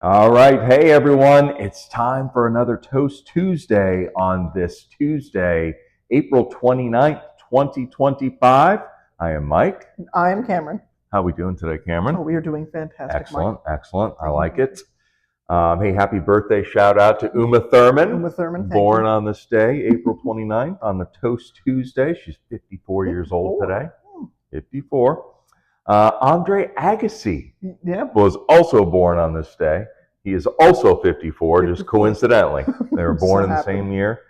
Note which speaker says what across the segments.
Speaker 1: All right. Hey, everyone. It's time for another Toast Tuesday on this Tuesday, April 29th, 2025. I am Mike.
Speaker 2: I am Cameron.
Speaker 1: How are we doing today, Cameron?
Speaker 2: Oh, we are doing fantastic.
Speaker 1: Excellent.
Speaker 2: Mike.
Speaker 1: Excellent. I like it. Hey, happy birthday shout out to Uma Thurman.
Speaker 2: Uma Thurman,
Speaker 1: born on this day, April 29th, on the Toast Tuesday. She's 54 years old today. 54. Andre Agassi was also born on this day. He is also 54, just coincidentally. They were born in the same year.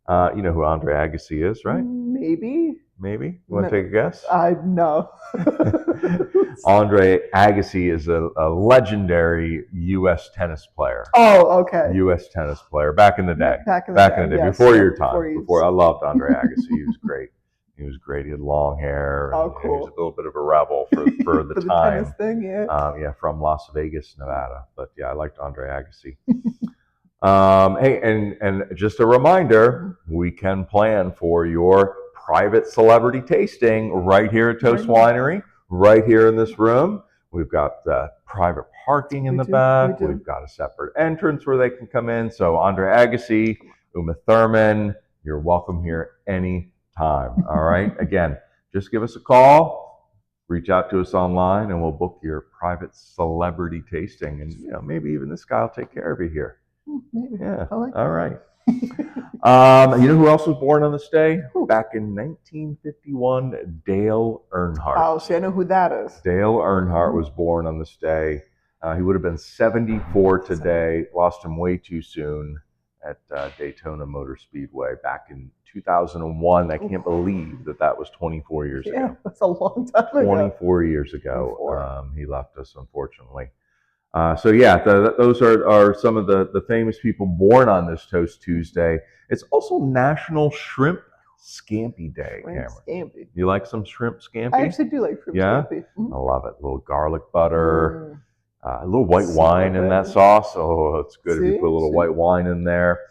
Speaker 1: You know who Andre Agassi is, right?
Speaker 2: Maybe.
Speaker 1: You want to take a guess?
Speaker 2: No.
Speaker 1: Andre Agassi is a legendary U.S. tennis player.
Speaker 2: Oh, okay.
Speaker 1: U.S. tennis player back in the day.
Speaker 2: Back in the day, yes.
Speaker 1: Before your time. Before I loved Andre Agassi. He was great. He was great. He had long hair.
Speaker 2: Oh, cool.
Speaker 1: He was a little bit of a rebel for the
Speaker 2: for
Speaker 1: time.
Speaker 2: The tennis thing, yeah.
Speaker 1: Yeah, from Las Vegas, Nevada. But yeah, I liked Andre Agassi. Hey, and just a reminder, we can plan for your private celebrity tasting right here at Toast Winery, right here in this room. We've got private parking in the back. We've got a separate entrance where they can come in. So Andre Agassi, Uma Thurman, you're welcome here any time. All right. Again, just give us a call, reach out to us online, and we'll book your private celebrity tasting. And maybe even this guy will take care of you here.
Speaker 2: Maybe.
Speaker 1: Yeah.
Speaker 2: I like
Speaker 1: all right. You know who else was born on this day? Back in 1951, Dale Earnhardt.
Speaker 2: Oh, see, I know who that is.
Speaker 1: Dale Earnhardt was born on this day. He would have been 74 today. Lost him way too soon at Daytona Motor Speedway back in 2001. I can't believe that was 24 years ago.
Speaker 2: Yeah, that's a long time ago.
Speaker 1: 24 years ago, he left us, unfortunately. So yeah, those are some of the famous people born on this Toast Tuesday. It's also National Shrimp Scampi Day, Cameron.
Speaker 2: Scampi.
Speaker 1: You like some shrimp scampi?
Speaker 2: I actually do like shrimp scampi.
Speaker 1: I love it. A little garlic butter, a little white wine in that sauce. Oh, it's good if you put a little white wine in there.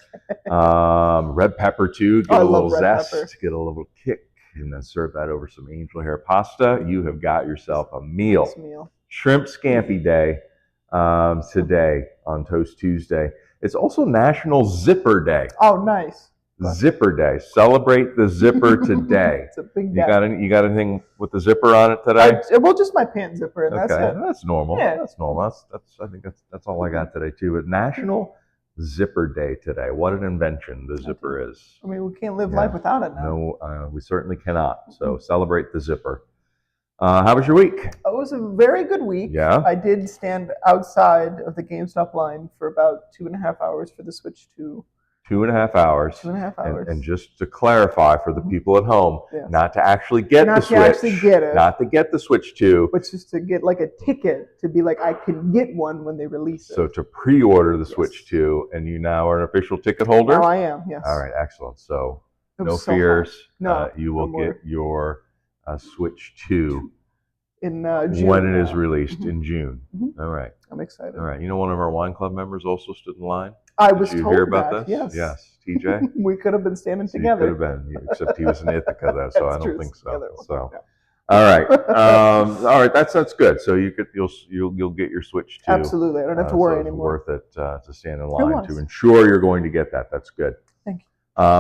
Speaker 1: Red pepper too. Get a little zest, get a little kick, and then serve that over some angel hair pasta. You have got yourself a meal.
Speaker 2: Nice meal.
Speaker 1: Shrimp Scampi Day. Today on Toast Tuesday. It's also National Zipper Day.
Speaker 2: Oh, nice.
Speaker 1: Zipper Day. Celebrate the zipper today.
Speaker 2: It's a big day.
Speaker 1: You got anything with the zipper on it today?
Speaker 2: Well, just my pants zipper, and that's it.
Speaker 1: That's normal.
Speaker 2: Yeah.
Speaker 1: That's normal. I think that's all I got today too. But National Zipper Day today. What an invention the zipper is.
Speaker 2: I mean, we can't live life without it now.
Speaker 1: No, we certainly cannot. So celebrate the zipper. How was your week?
Speaker 2: It was a very good week.
Speaker 1: Yeah.
Speaker 2: I did stand outside of the GameStop line for about 2.5 hours for the Switch 2.
Speaker 1: 2.5 hours.
Speaker 2: 2.5 hours.
Speaker 1: And just to clarify for the people at home, not to actually get the Switch.
Speaker 2: Not to actually get it.
Speaker 1: Not to get the Switch 2.
Speaker 2: But just to get like a ticket to be like, I can get one when they release it.
Speaker 1: So to pre-order the Switch 2, and you now are an official ticket holder?
Speaker 2: Now I am, yes.
Speaker 1: All right, excellent. So no fears. You will get your Switch 2
Speaker 2: in June.
Speaker 1: When it is released in June. All right.
Speaker 2: I'm excited.
Speaker 1: All right. You know, one of our wine club members also stood in line.
Speaker 2: I was told
Speaker 1: Did you hear about
Speaker 2: that,
Speaker 1: this?
Speaker 2: Yes.
Speaker 1: Yes. TJ?
Speaker 2: We could have been standing together.
Speaker 1: You could have been, except he was in Ithaca though, so I don't think so. So,
Speaker 2: yeah.
Speaker 1: All right. All right. That's good. So you'll get your Switch 2.
Speaker 2: Absolutely. I don't have to worry anymore.
Speaker 1: It's worth it to stand in line to ensure you're going to get that. That's good.
Speaker 2: Thank you.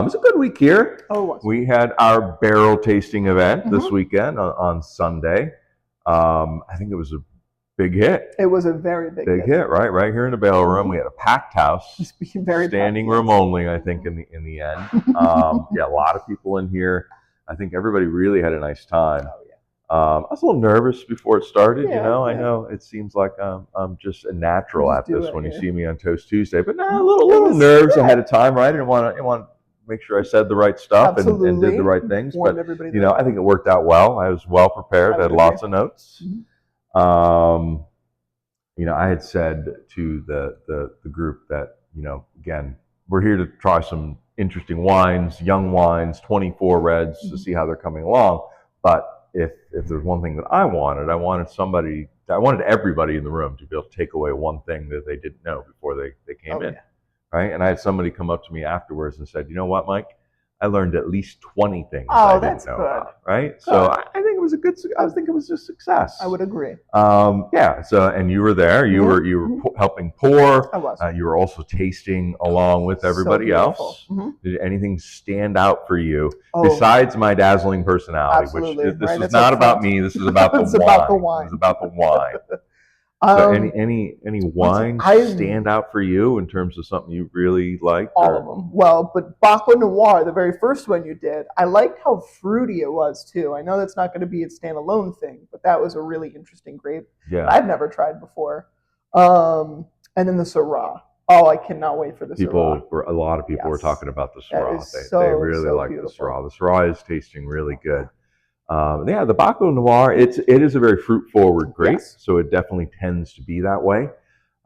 Speaker 1: It's a good week here.
Speaker 2: Oh, it was.
Speaker 1: We had our barrel tasting event this weekend on Sunday. I think it was a big hit.
Speaker 2: It was a very big
Speaker 1: hit, right here in the barrel room. We had a packed house, standing room only. I think in the end, yeah, a lot of people in here. I think everybody really had a nice time.
Speaker 2: Oh, yeah.
Speaker 1: I was a little nervous before it started. I know it seems like I'm just a natural at this when you see me on Toast Tuesday, but a little nerves ahead of time, right? I didn't want to make sure I said the right stuff and did the right things. But I think it worked out well. I was well prepared. I had lots of notes. I had said to the group that again, we're here to try some interesting wines, young wines, 24 reds to see how they're coming along. But if there's one thing that I wanted everybody in the room to be able to take away one thing that they didn't know before they came in. Right? And I had somebody come up to me afterwards and said, you know what, Mike? I learned at least 20 things I didn't know about. Right? So I think it was a good. I think it was a success.
Speaker 2: I would agree.
Speaker 1: Yeah. So, and you were there. You were helping pour.
Speaker 2: I was.
Speaker 1: You were also tasting along with everybody else. Did anything stand out for you besides my dazzling personality?
Speaker 2: Absolutely.
Speaker 1: Which this is not about me. This is about the wine.
Speaker 2: About the wine.
Speaker 1: It's about the wine. So any wines stand out for you in terms of something you really liked?
Speaker 2: All of them. Well, but Baco Noir, the very first one you did, I liked how fruity it was too. I know that's not going to be its standalone thing, but that was a really interesting grape that I've never tried before. And then the Syrah. Oh, I cannot wait for the Syrah.
Speaker 1: A lot of people were talking about the Syrah.
Speaker 2: They
Speaker 1: really like the Syrah. The Syrah is tasting really good. The Baco Noir, it is a very fruit-forward grape, so it definitely tends to be that way.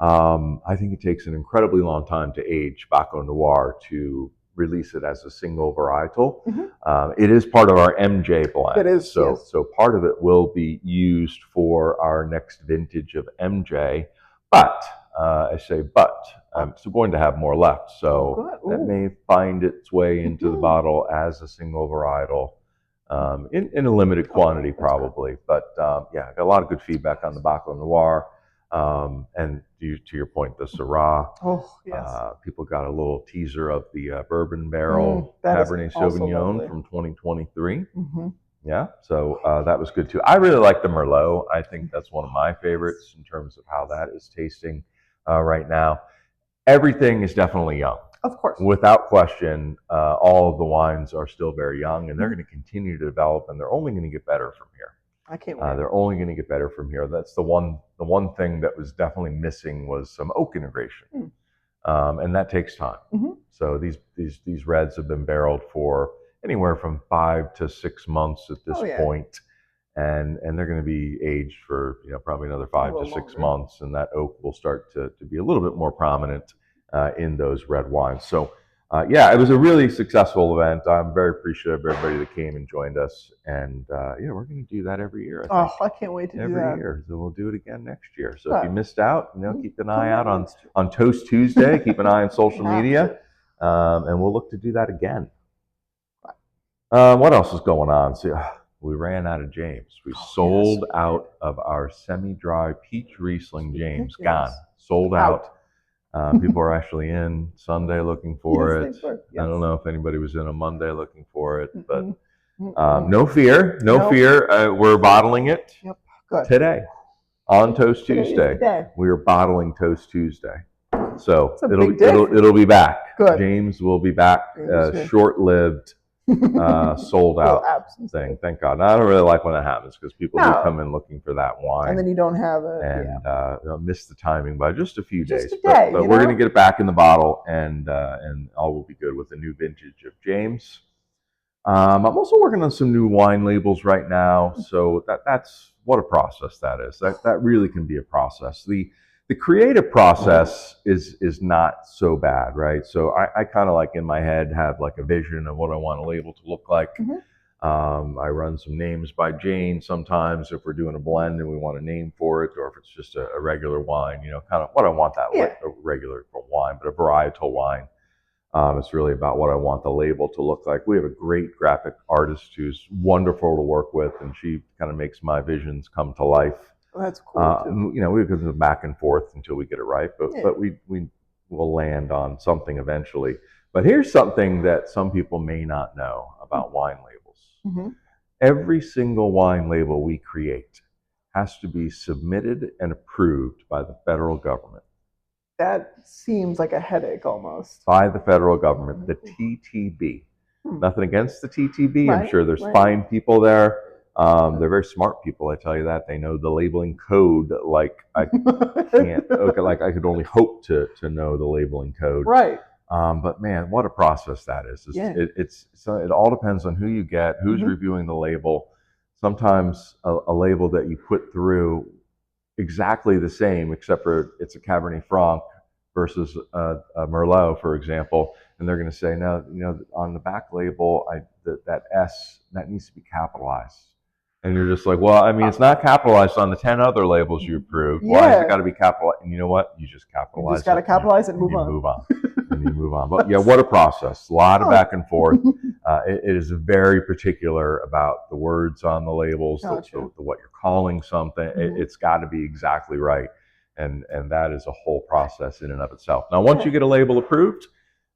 Speaker 1: I think it takes an incredibly long time to age Baco Noir to release it as a single varietal. It is part of our MJ blend.
Speaker 2: It is.
Speaker 1: So part of it will be used for our next vintage of MJ, but I say but. I'm still going to have more left, so that may find its way into the bottle as a single varietal. In a limited quantity, probably, but I got a lot of good feedback on the Baco Noir, and to your point, the Syrah. People got a little teaser of the bourbon barrel Cabernet Sauvignon from 2023. Yeah, so that was good too. I really like the Merlot. I think that's one of my favorites in terms of how that is tasting right now. Everything is definitely young.
Speaker 2: Of course.
Speaker 1: Without question, all of the wines are still very young, and they're going to continue to develop, and they're only going to get better from here.
Speaker 2: I can't wait.
Speaker 1: They're only going to get better from here. That's the one thing that was definitely missing was some oak integration, and that takes time. So these reds have been barreled for anywhere from 5 to 6 months at this point, and they're going to be aged for probably another 5 to 6 months, and that oak will start to be a little bit more prominent in those red wines. So it was a really successful event. I'm very appreciative of everybody that came and joined us, and we're going to do that every year.
Speaker 2: I can't wait to do that
Speaker 1: every year. So we'll do it again next year. So if you missed out, keep an eye out on Toast Tuesday. Keep an eye on social media, and we'll look to do that again. What else is going on? So we ran out of James. We sold out of our semi-dry peach Riesling James. Gone. Sold out. People are actually in Sunday looking for it. I don't know if anybody was in on Monday looking for it, but no fear. We're bottling it today on Toast Tuesday. We are bottling Toast Tuesday, so it'll be back. James will be back. Short-lived. Sold out thing. Thank God. Now, I don't really like when that happens because people do come in looking for that wine,
Speaker 2: and then you don't have it,
Speaker 1: and miss the timing by just a few days. But we're going to get it back in the bottle, and all will be good with a new vintage of James. I'm also working on some new wine labels right now, so that's what a process that is. That really can be a process. The creative process is not so bad, right? So I kind of in my head have a vision of what I want a label to look like. I run some names by Jane sometimes if we're doing a blend and we want a name for it, or if it's just a regular wine, kind of what I want that a regular wine, but a varietal wine. It's really about what I want the label to look like. We have a great graphic artist who's wonderful to work with, and she kind of makes my visions come to life.
Speaker 2: That's cool too.
Speaker 1: We go back and forth until we get it right, but we will land on something eventually. But here's something that some people may not know about wine labels. Every single wine label we create has to be submitted and approved by the federal government.
Speaker 2: That seems like a headache almost.
Speaker 1: By the federal government, the TTB. Nothing against the TTB. I'm sure there's fine people there. They're very smart people, I tell you that. They know the labeling code like I can't, like I could only hope to know the labeling code.
Speaker 2: Right.
Speaker 1: But man, what a process that is. It all depends on who you get, who's reviewing the label. Sometimes a label that you put through exactly the same, except for it's a Cabernet Franc versus a Merlot, for example, and they're going to say, no, on the back label, that S, that needs to be capitalized. And you're just like, well, I mean, it's not capitalized on the 10 other labels you approved. Why has it got to be capitalized? And you know what? You just capitalize it.
Speaker 2: You just got to capitalize it and move on.
Speaker 1: and you move on. But yeah, what a process. A lot of back and forth. It is very particular about the words on the labels,
Speaker 2: Gotcha.
Speaker 1: what you're calling something. It's got to be exactly right. And that is a whole process in and of itself. Now, once you get a label approved,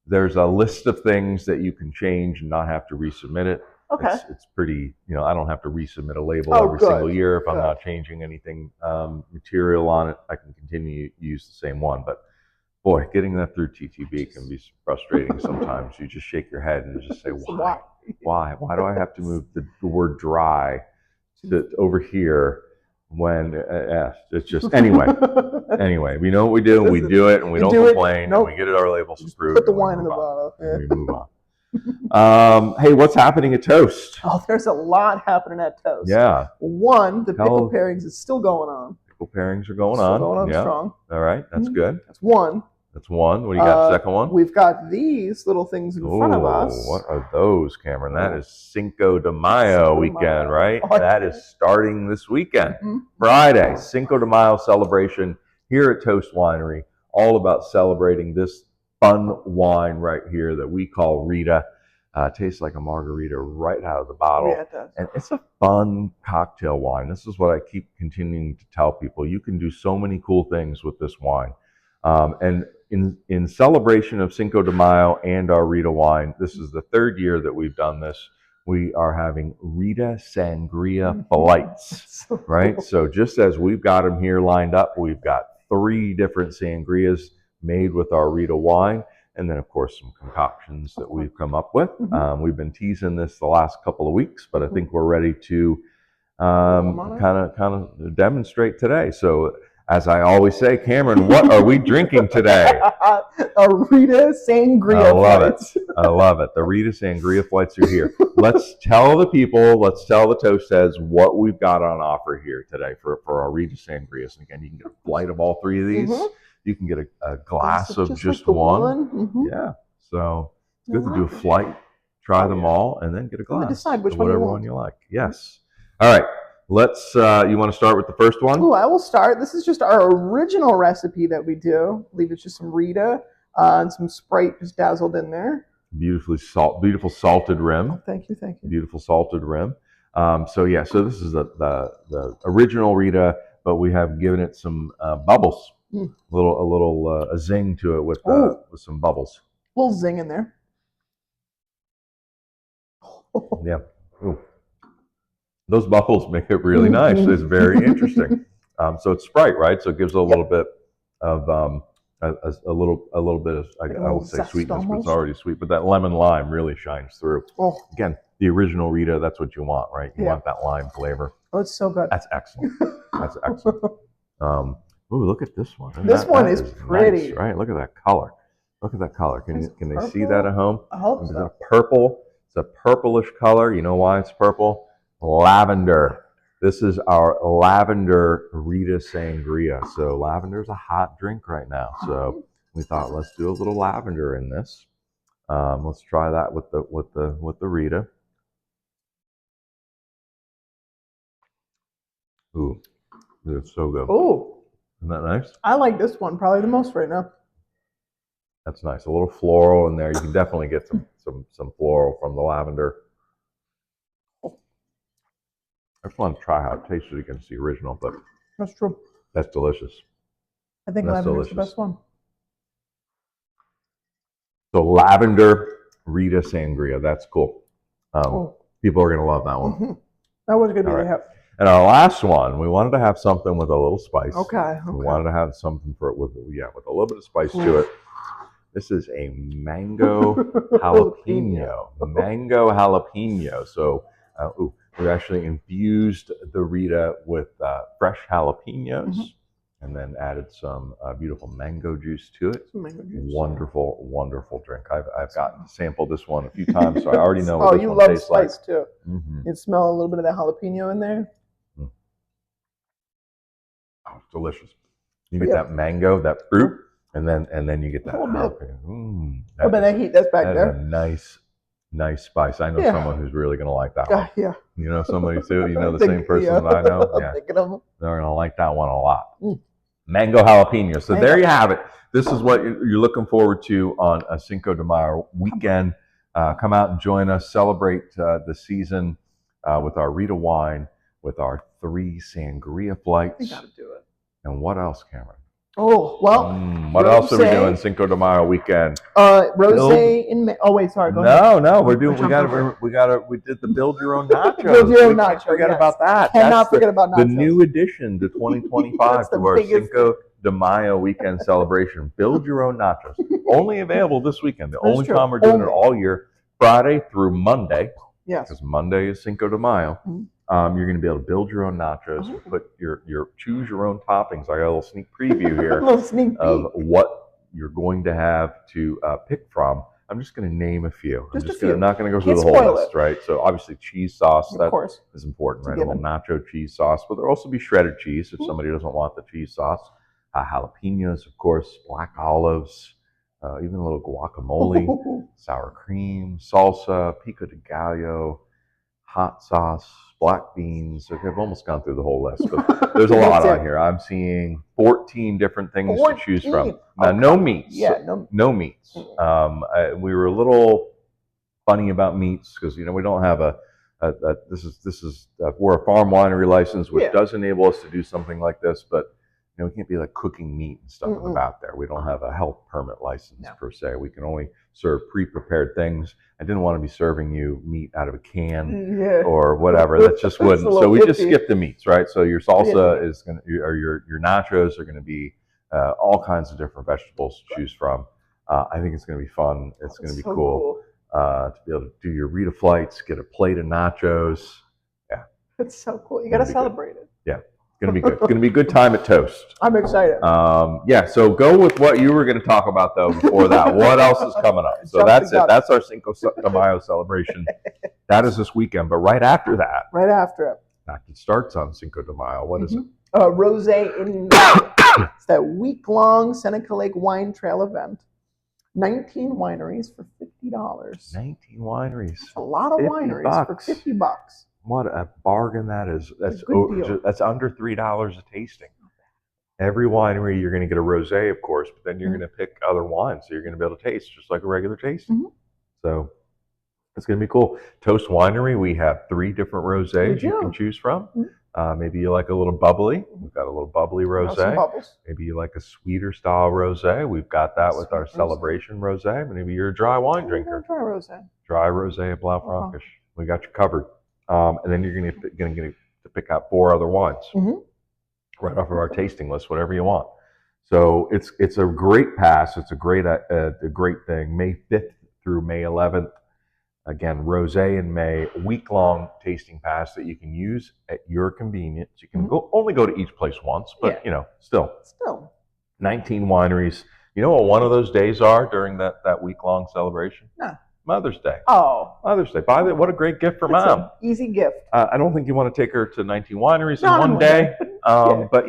Speaker 1: there's a list of things that you can change and not have to resubmit it.
Speaker 2: Okay.
Speaker 1: It's pretty, I don't have to resubmit a label
Speaker 2: Oh,
Speaker 1: every
Speaker 2: good.
Speaker 1: single year. If I'm
Speaker 2: Good.
Speaker 1: not changing anything material on it, I can continue to use the same one. But boy, getting that through TTB can be frustrating sometimes. You just shake your head and just say, why? Why do I have to move the word dry to over here when it's just anyway. Anyway, we know what we do, and we do it, and we don't complain, and we get our labels approved.
Speaker 2: Put the wine in the bottle.
Speaker 1: And we move on. Hey, what's happening at Toast?
Speaker 2: Oh, there's a lot happening at Toast.
Speaker 1: Yeah.
Speaker 2: One, the pickle pairings is still going on.
Speaker 1: Pickle pairings are going on.
Speaker 2: Going on strong.
Speaker 1: All right, that's good.
Speaker 2: That's one.
Speaker 1: That's one. What do you got? The second one?
Speaker 2: We've got these little things in front of us.
Speaker 1: What are those, Cameron? That is Cinco de Mayo weekend, right? That is starting this weekend. Friday, Cinco de Mayo celebration here at Toast Winery. All about celebrating this fun wine right here that we call Rita. Tastes like a margarita right out of the bottle.
Speaker 2: Yeah, it does.
Speaker 1: And it's a fun cocktail wine. This is what I keep continuing to tell people. You can do so many cool things with this wine. And in celebration of Cinco de Mayo and our Rita wine, this is the third year that we've done this. We are having Rita Sangria flights, right? So just as we've got them here lined up, we've got 3 different sangrias made with our Rita wine. And then, of course, some concoctions that we've come up with. We've been teasing this the last couple of weeks, but I think we're ready to kind of demonstrate today. So, as I always say, Cameron, what are we drinking today?
Speaker 2: A Rita Sangria.
Speaker 1: I love it. The Rita Sangria flights are here. Let's tell the people, let's tell the Toast Heads what we've got on offer here today for our Rita Sangrias. And again, you can get a flight of all 3 of these. You can get a glass of just like one. Yeah. So it's good to do a flight, try them all, and then get a glass.
Speaker 2: Decide which
Speaker 1: whatever one you like. Yes. All right. Let's, you want to start with the first one?
Speaker 2: Oh, I will start. This is just our original recipe that we do. I believe it's just some Rita and some Sprite just dazzled in there.
Speaker 1: Beautiful salted rim.
Speaker 2: Oh, thank you.
Speaker 1: Beautiful salted rim. So this is the original Rita, but we have given it some bubbles. A zing to it with some bubbles.
Speaker 2: A little zing in there.
Speaker 1: Yeah. Ooh. Those bubbles make it really nice. It's very interesting. So it's Sprite, right? So it gives a little bit of a little bit of I would say sweetness, but it's already sweet. But that lemon lime really shines through. Oh. Again, the original Rita, that's what you want, right? You want that lime flavor.
Speaker 2: Oh, it's so good.
Speaker 1: That's excellent. That's excellent. Ooh, look at this one.
Speaker 2: This one is pretty,
Speaker 1: nice, right? Look at that color. Look at that color. Can they see that at home?
Speaker 2: I hope so.
Speaker 1: It's a purple. It's a purplish color. You know why it's purple? Lavender. This is our lavender Rita Sangria. So lavender is a hot drink right now. So we thought let's do a little lavender in this. Let's try that with the Rita. Ooh, it's so good.
Speaker 2: Ooh.
Speaker 1: Isn't that nice?
Speaker 2: I like this one probably the most right now.
Speaker 1: That's nice. A little floral in there. You can definitely get some floral from the lavender. I just want to try how it tasted against the original, but
Speaker 2: that's true.
Speaker 1: That's delicious.
Speaker 2: I think lavender's the best one.
Speaker 1: So lavender Rita Sangria. That's cool. People are going to love that one.
Speaker 2: That was going to be the hip.
Speaker 1: And our last one, we wanted to have something with a little spice.
Speaker 2: Okay.
Speaker 1: We wanted to have something with a little bit of spice to it. This is a mango jalapeno. Mango jalapeno. So, we actually infused the Rita with fresh jalapenos and then added some beautiful mango juice to it. Wonderful, wonderful drink. I've gotten to sample this one a few times, so I already know what this one tastes like.
Speaker 2: Oh, you love spice too. You smell a little bit of that jalapeno in there.
Speaker 1: Oh, it's delicious. You get that mango, that fruit, and then you get that jalapeno.
Speaker 2: But that heat that's back there.
Speaker 1: A nice spice. I know someone who's really going to like that one.
Speaker 2: Yeah.
Speaker 1: You know somebody too? You know the same person that I know? Yeah.
Speaker 2: I'm thinking of them.
Speaker 1: They're going to like that one a lot. Mango jalapeno. So there you have it. this is what you're looking forward to on a Cinco de Mayo weekend. Come out and join us. Celebrate the season with our Rita wine, with our 3 sangria flights.
Speaker 2: You gotta do it.
Speaker 1: And what else, Cameron?
Speaker 2: Oh, well.
Speaker 1: What else are we doing Cinco de Mayo weekend?
Speaker 2: Rosé in May. Oh, wait, sorry. Go ahead.
Speaker 1: No, we did the build your own nachos.
Speaker 2: Build your own nachos.
Speaker 1: Forget about that.
Speaker 2: Cannot forget about nachos.
Speaker 1: The new addition to 2025 to our Cinco de Mayo weekend celebration. Build your own nachos. Only available this weekend. The only time we're doing it all year, Friday through Monday.
Speaker 2: Yes.
Speaker 1: Because Monday is Cinco de Mayo. You're going to be able to build your own nachos. Put your choose your own toppings. I got a little sneak preview here of what you're going to have to pick from. I'm just going to name a few. I'm not going to go through the whole list, right? So obviously cheese sauce, that is important, right? A little nacho cheese sauce, but there'll also be shredded cheese if somebody doesn't want the cheese sauce. Jalapenos, of course, black olives, even a little guacamole, sour cream, salsa, pico de gallo, hot sauce, black beans. I've almost gone through the whole list, but there's a lot on here. I'm seeing 14 different things to choose from. Now, no meats. Yeah, no meats. We were a little funny about meats because we don't have we're a farm winery license, which does enable us to do something like this, but we can't be like cooking meat and stuff out there. We don't have a health permit license per se. We can only serve pre-prepared things. I didn't want to be serving you meat out of a can or whatever. That just wouldn't. So we just skip the meats, right? So your salsa is going to, or your nachos are going to be all kinds of different vegetables to choose from. I think it's going to be fun. It's going to be cool to be able to do your Rita flights, get a plate of nachos. Yeah.
Speaker 2: It's so cool. You got to celebrate it.
Speaker 1: Yeah. It's going to be good. It's going to be a good time at Toast.
Speaker 2: I'm excited.
Speaker 1: So go with what you were going to talk about, though, before that. What else is coming up? So that's it. That's our Cinco de Mayo celebration. That is this weekend. But right after that.
Speaker 2: Right after it.
Speaker 1: It starts on Cinco de Mayo. What is it?
Speaker 2: Rosé in May. It's that week-long Seneca Lake Wine Trail event. 19 wineries for $50.
Speaker 1: 19 wineries.
Speaker 2: That's a lot of wineries for $50.
Speaker 1: What a bargain that is. That's under $3 a tasting. Every winery, you're going to get a rosé, of course, but then you're going to pick other wines. So you're going to be able to taste just like a regular tasting. So it's going to be cool. Toast Winery, we have 3 different rosés you can choose from. Maybe you like a little bubbly. We've got a little bubbly rosé. Maybe you like a sweeter style rosé. We've got that with our celebration rosé. Maybe you're a dry wine drinker.
Speaker 2: Dry rosé.
Speaker 1: Dry rosé Blanc Frankish. We got you covered. And then you're going to get to pick out 4 other wines right off of our tasting list, whatever you want. So it's a great pass. It's a great thing. May 5th through May 11th. Again, rosé in May, week-long tasting pass that you can use at your convenience. You can only go to each place once, but still 19 wineries. You know what one of those days are during that week-long celebration?
Speaker 2: No.
Speaker 1: Mother's Day.
Speaker 2: Oh.
Speaker 1: Mother's Day. What a great gift for Mom.
Speaker 2: Easy gift.
Speaker 1: I don't think you want to take her to 19 wineries in one day. But,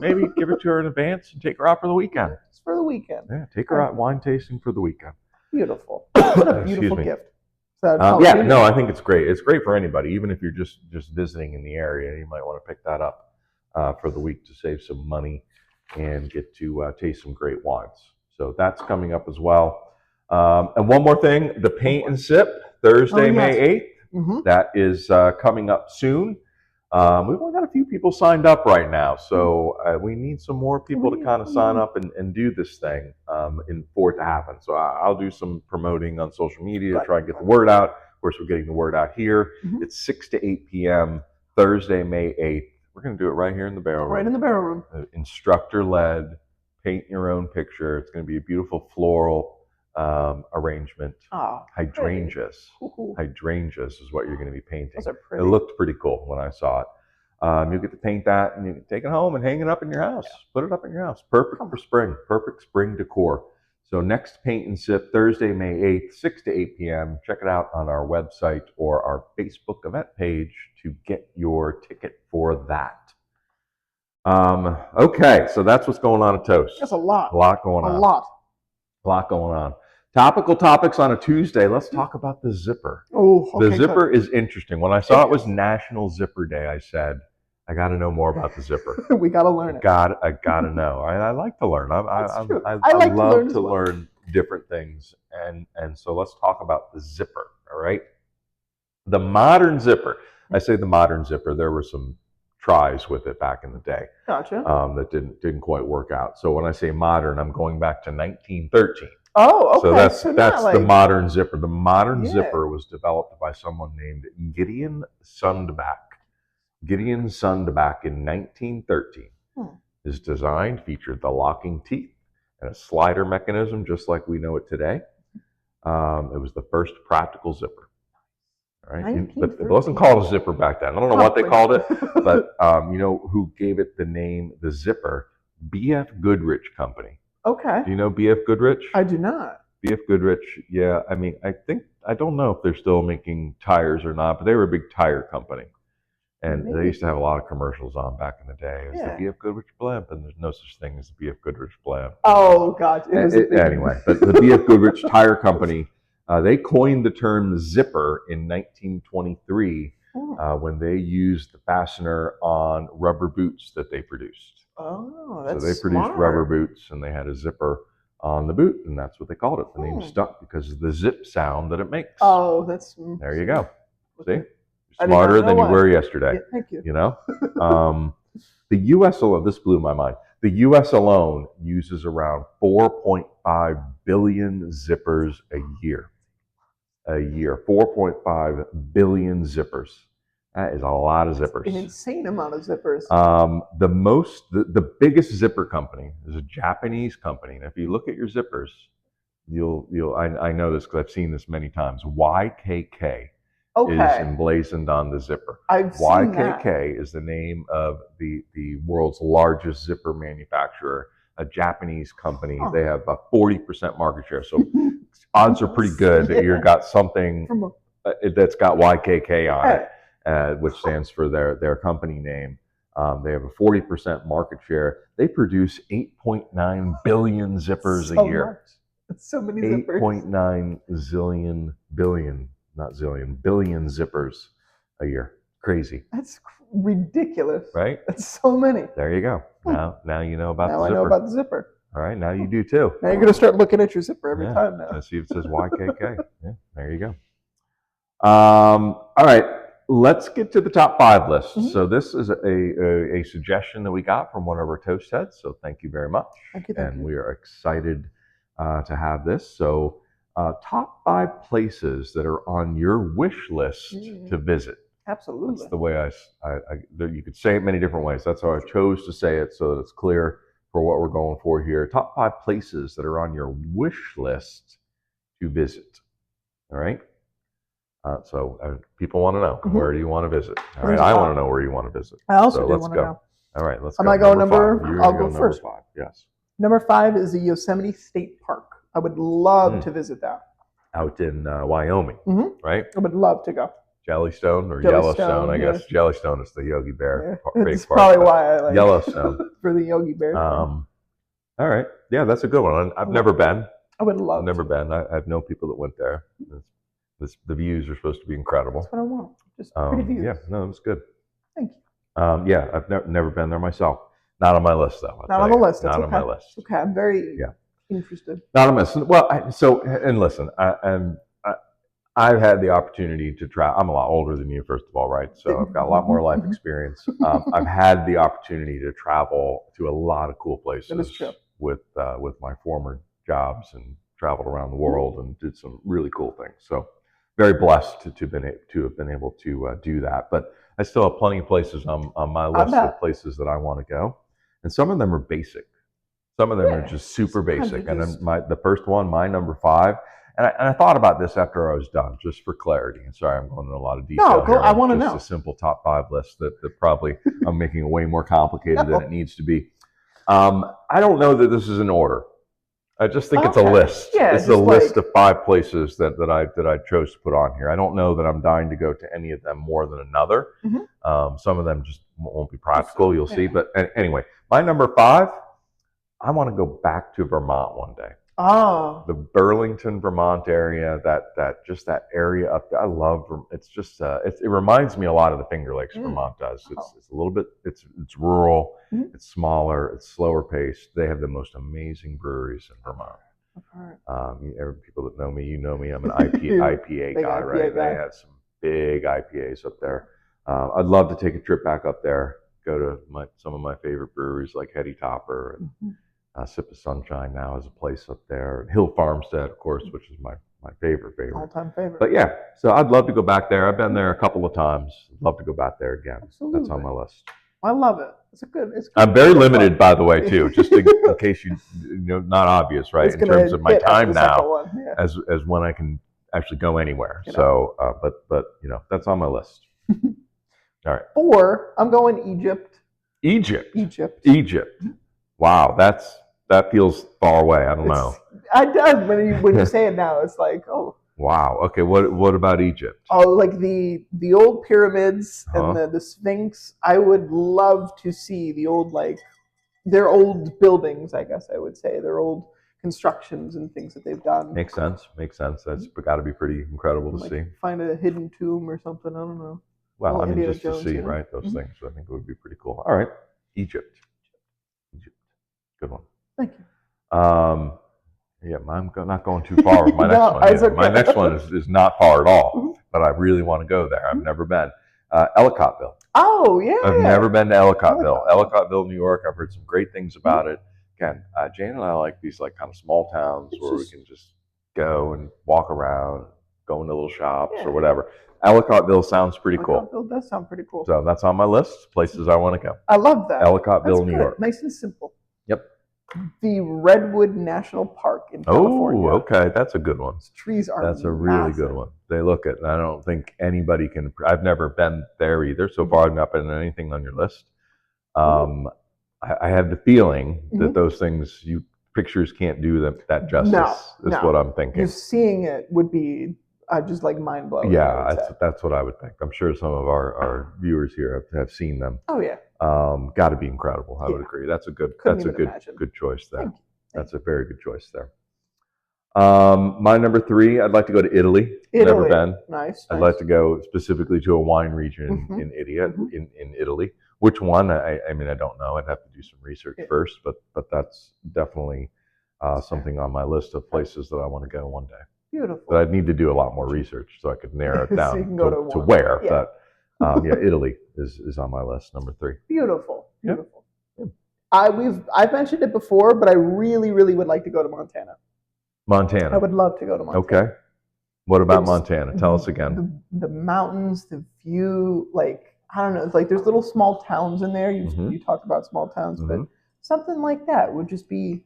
Speaker 1: maybe give it to her in advance and take her out for the weekend.
Speaker 2: It's for the weekend.
Speaker 1: Yeah, take her out wine tasting for the weekend.
Speaker 2: Beautiful. Beautiful gift.
Speaker 1: I think it's great. It's great for anybody, even if you're just visiting in the area. You might want to pick that up for the week to save some money and get to taste some great wines. So that's coming up as well. And one more thing, the Paint and Sip, Thursday, May 8th. That is coming up soon. We've only got a few people signed up right now, so we need some more people to kind of sign up and do this thing for it to happen. So I'll do some promoting on social media to try and get the word out. Of course, we're getting the word out here. It's 6 to 8 p.m., Thursday, May 8th. We're going to do it right here in the barrel room.
Speaker 2: Right in the barrel room.
Speaker 1: Instructor-led, paint your own picture. It's going to be a beautiful floral arrangement. Hydrangeas. Hydrangeas is what you're going to be painting.
Speaker 2: Those are pretty.
Speaker 1: It looked pretty cool when I saw it. You'll get to paint that and you can take it home and hang it up in your house. Put it up in your house. Perfect for spring. Perfect spring decor. So next Paint and Sip, Thursday, May 8th, 6 to 8 p.m. Check it out on our website or our Facebook event page to get your ticket for that. Okay, so that's what's going on at Toast.
Speaker 2: That's a lot.
Speaker 1: A lot going on. A lot going on. Topical topics on a Tuesday. Let's talk about the zipper.
Speaker 2: The
Speaker 1: zipper is interesting. When I saw it was National Zipper Day, I said, I got to know more about the zipper.
Speaker 2: We got to learn it.
Speaker 1: I got to know. I like to learn.
Speaker 2: That's true.
Speaker 1: I
Speaker 2: like
Speaker 1: love
Speaker 2: to
Speaker 1: to
Speaker 2: well.
Speaker 1: learn different things. And so let's talk about the zipper, all right? The modern zipper. I say the modern zipper. There were some tries with it back in the day.
Speaker 2: Gotcha.
Speaker 1: That didn't quite work out. So when I say modern, I'm going back to 1913.
Speaker 2: Oh, okay.
Speaker 1: So that's
Speaker 2: like...
Speaker 1: the modern zipper. The modern zipper was developed by someone named Gideon Sundback. Gideon Sundback in 1913. His design featured the locking teeth and a slider mechanism, just like we know it today. It was the first practical zipper. All right, but it wasn't called a zipper back then. I don't know what they called it, but you know who gave it the name, the zipper? B.F. Goodrich Company.
Speaker 2: Okay.
Speaker 1: Do you know B.F. Goodrich?
Speaker 2: I do not.
Speaker 1: B.F. Goodrich, yeah. I mean, I don't know if they're still making tires or not, but they were a big tire company. And they used to have a lot of commercials on back in the day. It was the B.F. Goodrich blimp, and there's no such thing as the B.F. Goodrich blimp.
Speaker 2: Oh, God.
Speaker 1: Anyway, but the B.F. Goodrich Tire Company, they coined the term zipper in 1923 when they used the fastener on rubber boots that they produced.
Speaker 2: Oh, that's
Speaker 1: so they produced rubber boots, and they had a zipper on the boot, and that's what they called it. The name stuck because of the zip sound that it makes.
Speaker 2: Oh, that's...
Speaker 1: There you go. See? Smarter than you were yesterday.
Speaker 2: Yeah, thank you.
Speaker 1: You know? The U.S. alone, this blew my mind. The U.S. alone uses around 4.5 billion zippers a year. 4.5 billion zippers. That is a lot of zippers.
Speaker 2: An insane amount of zippers.
Speaker 1: The biggest zipper company is a Japanese company. And if you look at your zippers, I know this because I've seen this many times. YKK. Is emblazoned on the zipper. YKK is the name of the world's largest zipper manufacturer, a Japanese company. They have a 40% market share. So odds are pretty good that you've got something that's got YKK on it, which stands for their company name. They have a 40% market share. They produce 8.9 billion zippers a year.
Speaker 2: That's so many zippers.
Speaker 1: 8.9 zillion billion. Not zillion, billion zippers a year. Crazy.
Speaker 2: That's ridiculous.
Speaker 1: Right?
Speaker 2: That's so many.
Speaker 1: There you go. Now you know about the zipper.
Speaker 2: Now I know about the zipper.
Speaker 1: All right, now you do too.
Speaker 2: Now you're going to start looking at your zipper every time now.
Speaker 1: Let's see if it says YKK. Yeah, there you go. All right, let's get to the top 5 list. So this is a suggestion that we got from one of our toast heads. So thank you very much.
Speaker 2: Thank you.
Speaker 1: We are excited to have this. So top 5 places that are on your wish list to visit.
Speaker 2: Absolutely.
Speaker 1: That's the way you could say it many different ways. That's how I chose to say it so that it's clear for what we're going for here. Top 5 places that are on your wish list to visit. All right. So people want to know, where do you want to visit? All right. I want to know where you want to visit.
Speaker 2: I also do want to know.
Speaker 1: All right. Let's
Speaker 2: go.
Speaker 1: Am I
Speaker 2: going
Speaker 1: number
Speaker 2: 5? I'll go first.
Speaker 1: 5. Yes.
Speaker 2: Number 5 is the Yosemite State Park. I would love to visit that.
Speaker 1: Out in Wyoming, right?
Speaker 2: I would love to go.
Speaker 1: Jellystone or Yellowstone, I guess. Yellowstone is the Yogi Bear.
Speaker 2: That's probably why I like
Speaker 1: Yellowstone.
Speaker 2: For the Yogi Bear.
Speaker 1: All right. Yeah, that's a good one. I've never been.
Speaker 2: I would love
Speaker 1: I've never been. I've known people that went there. The views are supposed to be incredible.
Speaker 2: That's what I want. Just pretty views.
Speaker 1: Yeah, no, it's good.
Speaker 2: Thank you.
Speaker 1: Yeah, I've never been there myself. Not on my list, though.
Speaker 2: Not on the list. That's
Speaker 1: Not on my list.
Speaker 2: Okay, I'm very interested.
Speaker 1: Not on my list. Well, and listen, I've had the opportunity to travel. I'm a lot older than you, first of all, right? So I've got a lot more life experience. I've had the opportunity to travel to a lot of cool places.
Speaker 2: That is true.
Speaker 1: With my former jobs, and traveled around the world and did some really cool things. So very blessed to have been able to do that. But I still have plenty of places on my list of places that I want to go, and some of them are basic. Some of them are just super basic. And then the first one, my number 5, and I thought about this after I was done, just for clarity. And sorry, I'm going into a lot of detail.
Speaker 2: No, I want to know.
Speaker 1: Just a simple top 5 list that probably I'm making it way more complicated than it needs to be. I don't know that this is in order. I just think it's a list.
Speaker 2: Yeah,
Speaker 1: it's a list of 5 places that I chose to put on here. I don't know that I'm dying to go to any of them more than another. Some of them just won't be practical. You'll see. But anyway, my number 5. I want to go back to Vermont one day.
Speaker 2: Oh,
Speaker 1: The Burlington, Vermont area, that area up there. I love. It's just it reminds me a lot of the Finger Lakes Vermont does. It's a little bit. It's rural.
Speaker 2: Mhm.
Speaker 1: It's smaller. It's slower paced. They have the most amazing breweries in Vermont. People that know me, you know me. I'm an IPA
Speaker 2: Big
Speaker 1: guy,
Speaker 2: IPA
Speaker 1: right?
Speaker 2: guy.
Speaker 1: They have some big IPAs up there. I'd love to take a trip back up there. Go to some of my favorite breweries like Hetty Topper and Sip of Sunshine now is a place up there. And Hill Farmstead, of course, which is my favorite.
Speaker 2: All-time favorite.
Speaker 1: But yeah, so I'd love to go back there. I've been there a couple of times. I'd love to go back there again.
Speaker 2: Absolutely.
Speaker 1: That's on my list.
Speaker 2: I love it. It's good.
Speaker 1: I'm very limited, by the way, too. Just in case you know, not obvious, right? In terms of my time now, as when I can actually go anywhere. So, but you know, that's on my list. All right.
Speaker 2: 4, I'm going Egypt.
Speaker 1: Egypt. Wow, that feels far away. I don't know.
Speaker 2: It does when you say it now. It's like, oh.
Speaker 1: Wow. Okay. What about Egypt?
Speaker 2: Oh, like the old pyramids and the Sphinx. I would love to see the old their old buildings. I guess I would say their old constructions and things that they've done.
Speaker 1: Makes sense. That's got to be pretty incredible to see.
Speaker 2: Find a hidden tomb or something. I don't know.
Speaker 1: Well, I mean, just to see, right? Those things. I think it would be pretty cool. All right, Egypt. Good one.
Speaker 2: Thank you.
Speaker 1: Yeah, I'm not going too far with my next one. Okay. My next one is not far at all, but I really want to go there. I've never been. Ellicottville.
Speaker 2: Oh, yeah.
Speaker 1: I've never been to Ellicottville. Ellicottville, New York. I've heard some great things about it. Again, Jane and I like these kind of small towns where we can just go and walk around, go into little shops or whatever. Ellicottville sounds pretty cool.
Speaker 2: Ellicottville does sound pretty cool.
Speaker 1: So that's on my list. Places I want to go.
Speaker 2: I love that.
Speaker 1: Ellicottville, New York.
Speaker 2: Nice and simple.
Speaker 1: Yep.
Speaker 2: The Redwood National Park in California.
Speaker 1: Oh, okay. That's a good one.
Speaker 2: Those trees are
Speaker 1: That's a really good one. They look at, and I don't think anybody can. I've never been there either. So far, I've not been in anything on your list. I have the feeling that those things, pictures can't do that justice. That's what I'm thinking.
Speaker 2: Just seeing it would be just mind blowing.
Speaker 1: Yeah, that's what I would think. I'm sure some of our viewers here have seen them.
Speaker 2: Oh yeah.
Speaker 1: Got to be incredible. I would agree. That's a good good choice there. That's a very good choice there. My number 3, I'd like to go to Italy. Never been.
Speaker 2: Nice.
Speaker 1: I'd like to go specifically to a wine region in Italy. Which one? I mean, I don't know. I'd have to do some research first, but that's definitely something on my list of places that I want to go one day.
Speaker 2: Beautiful.
Speaker 1: But I'd need to do a lot more research so I could narrow it down to where. Yeah. But Italy is on my list, number 3.
Speaker 2: Beautiful. Yeah. I've mentioned it before, but I really, really would like to go to Montana.
Speaker 1: Montana.
Speaker 2: I would love to go to Montana.
Speaker 1: Okay. What about Montana? Tell us again.
Speaker 2: The mountains, the view, I don't know. It's there's little small towns in there. You talked about small towns, but something like that would just be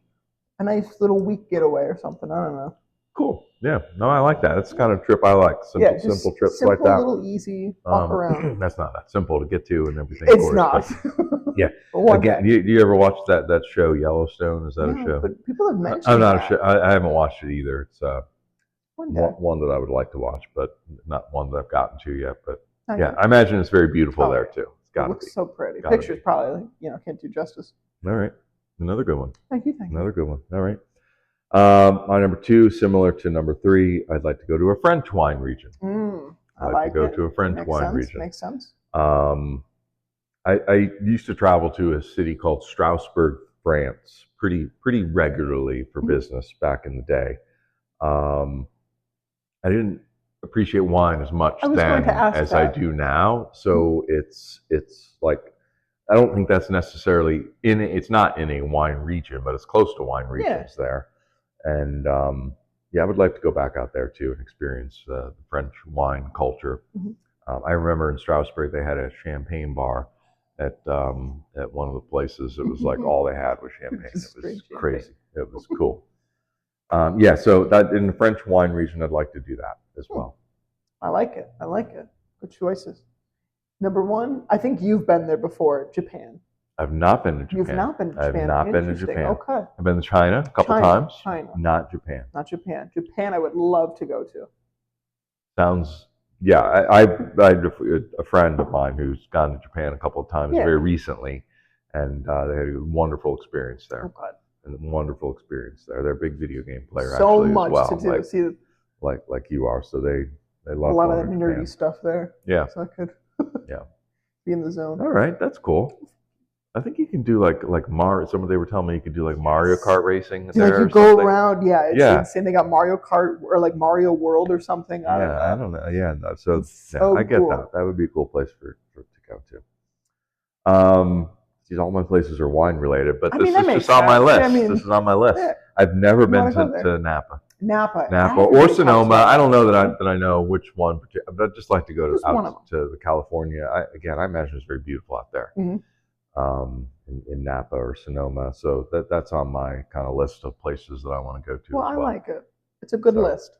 Speaker 2: a nice little week getaway or something. I don't know.
Speaker 1: Cool. Yeah. No, I like that. That's the kind of trip I like. Simple trips like that.
Speaker 2: Simple, little, easy, walk around.
Speaker 1: That's not that simple to get to and everything.
Speaker 2: It's not.
Speaker 1: But, yeah. Again, do you ever watch that show Yellowstone? Is that a show?
Speaker 2: But people have mentioned
Speaker 1: I'm not sure. I haven't watched it either. It's
Speaker 2: one
Speaker 1: that I would like to watch, but not one that I've gotten to yet. But I imagine it's very beautiful there too. It's got to be.
Speaker 2: It looks so pretty. Pictures probably can't do justice.
Speaker 1: All right. Another good one.
Speaker 2: Thank you.
Speaker 1: Another good one. All right. My number 2, similar to number 3, I'd like to go to a French wine region.
Speaker 2: I'd like
Speaker 1: to go to a French wine region.
Speaker 2: Makes sense.
Speaker 1: I used to travel to a city called Strasbourg, France, pretty regularly for business back in the day. I didn't appreciate wine as much then as I do now. So it's I don't think that's necessarily it's not in a wine region, but it's close to wine regions there. And I would like to go back out there too and experience the French wine culture. I remember in Strasbourg they had a champagne bar at one of the places. It was all they had was champagne. It was crazy. It was cool. So that in the French wine region, I'd like to do that as well.
Speaker 2: I like it. Good choices. Number 1, I think you've been there before, Japan.
Speaker 1: I've not been to Japan.
Speaker 2: You've not been to Japan.
Speaker 1: I've not been to Japan.
Speaker 2: Okay.
Speaker 1: I've been to China a couple times.
Speaker 2: China.
Speaker 1: Not Japan.
Speaker 2: Japan I would love to go to.
Speaker 1: Sounds, I had a friend of mine who's gone to Japan a couple of times very recently, and they had a wonderful experience there. a wonderful experience there. They're a big video game player
Speaker 2: So
Speaker 1: actually
Speaker 2: much
Speaker 1: as well,
Speaker 2: to do. See,
Speaker 1: like you are. So they
Speaker 2: a
Speaker 1: love
Speaker 2: lot of
Speaker 1: going
Speaker 2: that
Speaker 1: to
Speaker 2: nerdy
Speaker 1: Japan.
Speaker 2: stuff there.
Speaker 1: Yeah,
Speaker 2: So I could
Speaker 1: yeah.
Speaker 2: be in the zone.
Speaker 1: All right, that's cool. I think you can do like Mario. Somebody they were telling me you could do like Mario Kart racing there.
Speaker 2: Like you
Speaker 1: or
Speaker 2: go
Speaker 1: something.
Speaker 2: around, yeah, it's
Speaker 1: Yeah.
Speaker 2: insane. They got Mario Kart or like Mario World or something. I don't know.
Speaker 1: Yeah, no, so
Speaker 2: It's so
Speaker 1: I get
Speaker 2: cool.
Speaker 1: that. That would be a cool place to go to. These all my places are wine related, but
Speaker 2: I
Speaker 1: this
Speaker 2: mean, that
Speaker 1: is
Speaker 2: makes
Speaker 1: just on my
Speaker 2: sense.
Speaker 1: list.
Speaker 2: Yeah, I mean,
Speaker 1: this is on my list.
Speaker 2: yeah.
Speaker 1: I've never
Speaker 2: You
Speaker 1: been
Speaker 2: wanna go there.
Speaker 1: to Napa.
Speaker 2: Napa
Speaker 1: or
Speaker 2: everybody
Speaker 1: Sonoma.
Speaker 2: talks
Speaker 1: I don't know
Speaker 2: about
Speaker 1: that I know which one, but I'd just like to go
Speaker 2: Just one of
Speaker 1: out to the California. I imagine it's very beautiful out there.
Speaker 2: Mhm.
Speaker 1: In Napa or Sonoma. So that's on my kind of list of places that I want to go to.
Speaker 2: Well,
Speaker 1: as well.
Speaker 2: I like it. It's a good list.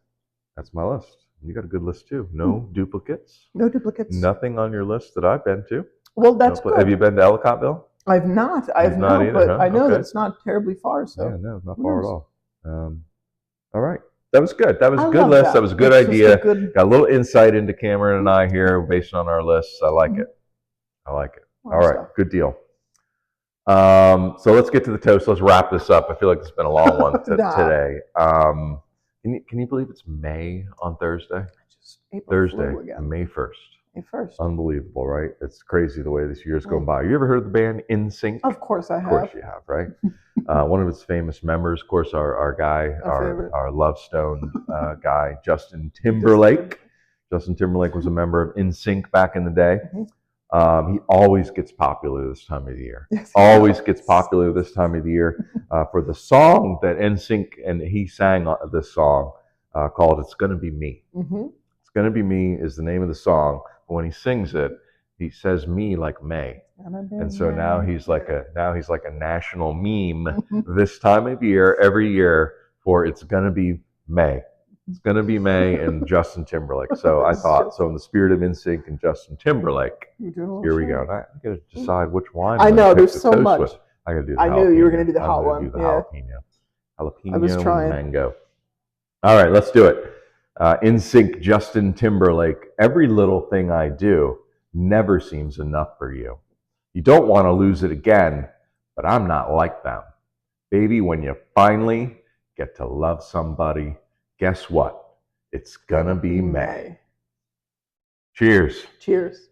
Speaker 1: That's my list. You got a good list too. No duplicates.
Speaker 2: No duplicates.
Speaker 1: Nothing on your list that I've been to.
Speaker 2: Well, that's good.
Speaker 1: Have you been to Ellicottville?
Speaker 2: I've not.
Speaker 1: You've not either,
Speaker 2: but
Speaker 1: huh?
Speaker 2: I know
Speaker 1: Okay.
Speaker 2: that it's not terribly far. So
Speaker 1: Yeah, no, not
Speaker 2: who
Speaker 1: far at
Speaker 2: knows?
Speaker 1: all. All right. That was good. That was
Speaker 2: I
Speaker 1: a good
Speaker 2: love
Speaker 1: list. That was a good
Speaker 2: That's just
Speaker 1: idea.
Speaker 2: a good-
Speaker 1: Got a little insight into Cameron and I here based on our lists. I like it. I like it. All right.
Speaker 2: stuff.
Speaker 1: Good deal. So let's get to the toast. Let's wrap this up. I feel like it's been a long one
Speaker 2: Nah.
Speaker 1: today. Can you believe it's May on Thursday?
Speaker 2: Just April
Speaker 1: Thursday,
Speaker 2: flew again.
Speaker 1: May 1st.
Speaker 2: May 1st.
Speaker 1: Unbelievable, right? It's crazy the way this year's gone by. You ever heard of the band NSYNC?
Speaker 2: Of course I have.
Speaker 1: Of course you have, right? One of its famous members, of course, our guy, our Love Stone guy, Justin Timberlake. Justin Timberlake was a member of NSYNC back in the day. He always gets popular this time of the year.
Speaker 2: Yes,
Speaker 1: always gets popular this time of the year for the song that NSYNC and he sang this song called "It's Gonna Be Me." It's Gonna Be Me is the name of the song. But when he sings it, he says "me" like May, and so now he's like a national meme this time of year every year for "It's Gonna Be May." It's going to be May and Justin Timberlake. So I thought, so in the spirit of NSYNC and Justin Timberlake, here we go. I got to decide which wine
Speaker 2: I know, there's
Speaker 1: the
Speaker 2: so
Speaker 1: toast
Speaker 2: much.
Speaker 1: with. I got to do the
Speaker 2: I
Speaker 1: jalapeno.
Speaker 2: knew you were going to do the hot
Speaker 1: I'm
Speaker 2: one.
Speaker 1: do the
Speaker 2: Yeah.
Speaker 1: jalapeno
Speaker 2: I was trying.
Speaker 1: mango. All right, let's do it. NSYNC, Justin Timberlake. Every little thing I do never seems enough for you. You don't want to lose it again, but I'm not like them. Baby, when you finally get to love somebody, guess what? It's gonna be May. Cheers.
Speaker 2: Cheers.